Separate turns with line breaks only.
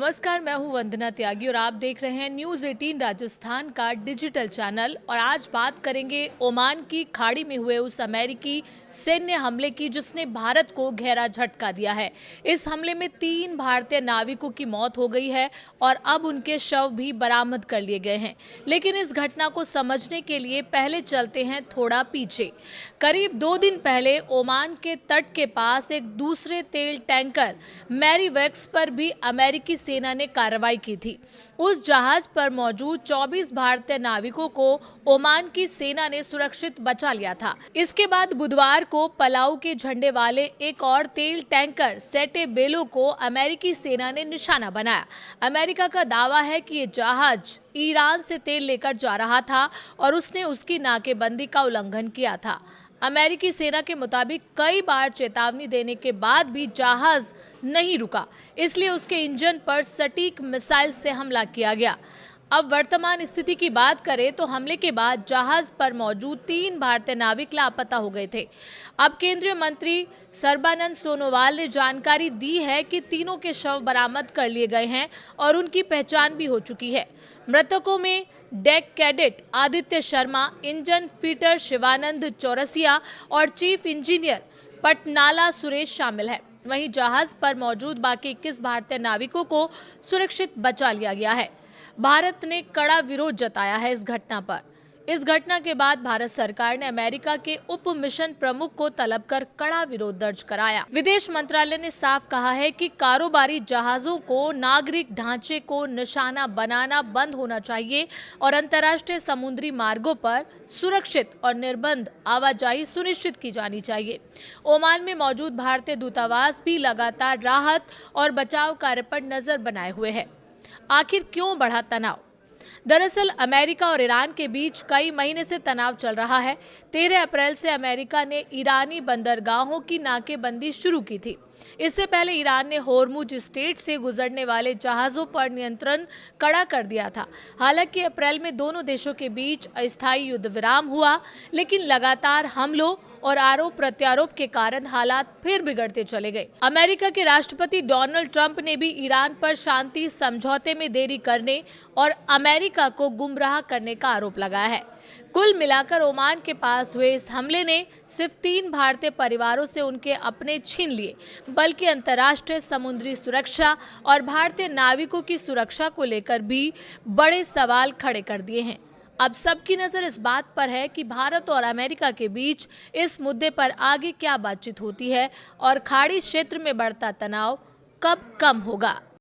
नमस्कार, मैं हूं वंदना त्यागी और आप देख रहे हैं न्यूज़ 18 राजस्थान का डिजिटल चैनल। और आज बात करेंगे ओमान की खाड़ी में हुए उस अमेरिकी सैन्य हमले की जिसने भारत को गहरा झटका दिया है। इस हमले में 3 भारतीय नाविकों की मौत हो गई है और अब उनके शव भी बरामद कर लिए गए हैं। लेकिन इस घटना को समझने के लिए पहले चलते हैं थोड़ा पीछे। करीब 2 दिन पहले ओमान के तट के पास एक दूसरे तेल टैंकर मैरीवेक्स पर भी अमेरिकी सेना ने कार्रवाई की थी। उस जहाज पर मौजूद 24 भारतीय नाविकों को ओमान की सेना ने सुरक्षित बचा लिया था। इसके बाद बुधवार को पलाऊ के झंडे वाले एक और तेल टैंकर सेटे बेलो को अमेरिकी सेना ने निशाना बनाया। अमेरिका का दावा है कि ये जहाज ईरान से तेल लेकर जा रहा था और उसने उसकी नाकेबंदी का उल्लंघन किया था। अमेरिकी सेना के मुताबिक कई बार चेतावनी देने के बाद भी जहाज नहीं रुका, इसलिए उसके इंजन पर सटीक मिसाइल से हमला किया गया। अब वर्तमान स्थिति की बात करें तो हमले के बाद जहाज पर मौजूद 3 भारतीय नाविक लापता हो गए थे। अब केंद्रीय मंत्री सर्बानंद सोनोवाल ने जानकारी दी है कि तीनों के शव बरामद कर लिए गए हैं और उनकी पहचान भी हो चुकी है। मृतकों में deck cadet Aditya Sharma, engine fitter Shivanand Chaurasia और चीफ इंजीनियर पटनाला सुरेश शामिल है। वहीं जहाज पर मौजूद बाकी 21 भारतीय नाविकों को सुरक्षित बचा लिया गया है। भारत ने कड़ा विरोध जताया है इस घटना पर। इस घटना के बाद भारत सरकार ने अमेरिका के उप मिशन प्रमुख को तलब कर कड़ा विरोध दर्ज कराया। विदेश मंत्रालय ने साफ कहा है कि कारोबारी जहाजों को नागरिक ढांचे को निशाना बनाना बंद होना चाहिए और अंतर्राष्ट्रीय समुद्री मार्गों पर सुरक्षित और निर्बाध आवाजाही सुनिश्चित की जानी चाहिए। ओमान में मौजूद भारतीय दूतावास भी लगातार राहत और बचाव कार्य पर नजर बनाए हुए है। आखिर क्यों बढ़ा तनाव? दरअसल अमेरिका और ईरान के बीच कई महीने से तनाव चल रहा है। 13 अप्रैल से अमेरिका ने ईरानी बंदरगाहों की नाकेबंदी शुरू की थी। इससे पहले ईरान ने होर्मुज स्ट्रेट से गुजरने वाले जहाजों पर नियंत्रण कड़ा कर दिया था। हालांकि अप्रैल में दोनों देशों के बीच अस्थायी युद्ध विराम हुआ, लेकिन लगातार हमलों और आरोप प्रत्यारोप के कारण हालात फिर बिगड़ते चले गए। अमेरिका के राष्ट्रपति डोनाल्ड ट्रंप ने भी ईरान पर शांति समझौते में देरी करने और अमेरिका को गुमराह करने का आरोप लगाया है। कुल मिलाकर ओमान के पास हुए इस हमले ने सिर्फ 3 भारतीय परिवारों से उनके अपने छीन लिए, बल्कि अंतर्राष्ट्रीय समुद्री सुरक्षा और भारतीय नाविकों की सुरक्षा को लेकर भी बड़े सवाल खड़े कर दिए हैं। अब सबकी नजर इस बात पर है कि भारत और अमेरिका के बीच इस मुद्दे पर आगे क्या बातचीत होती है और खाड़ी क्षेत्र में बढ़ता तनाव कब कम होगा।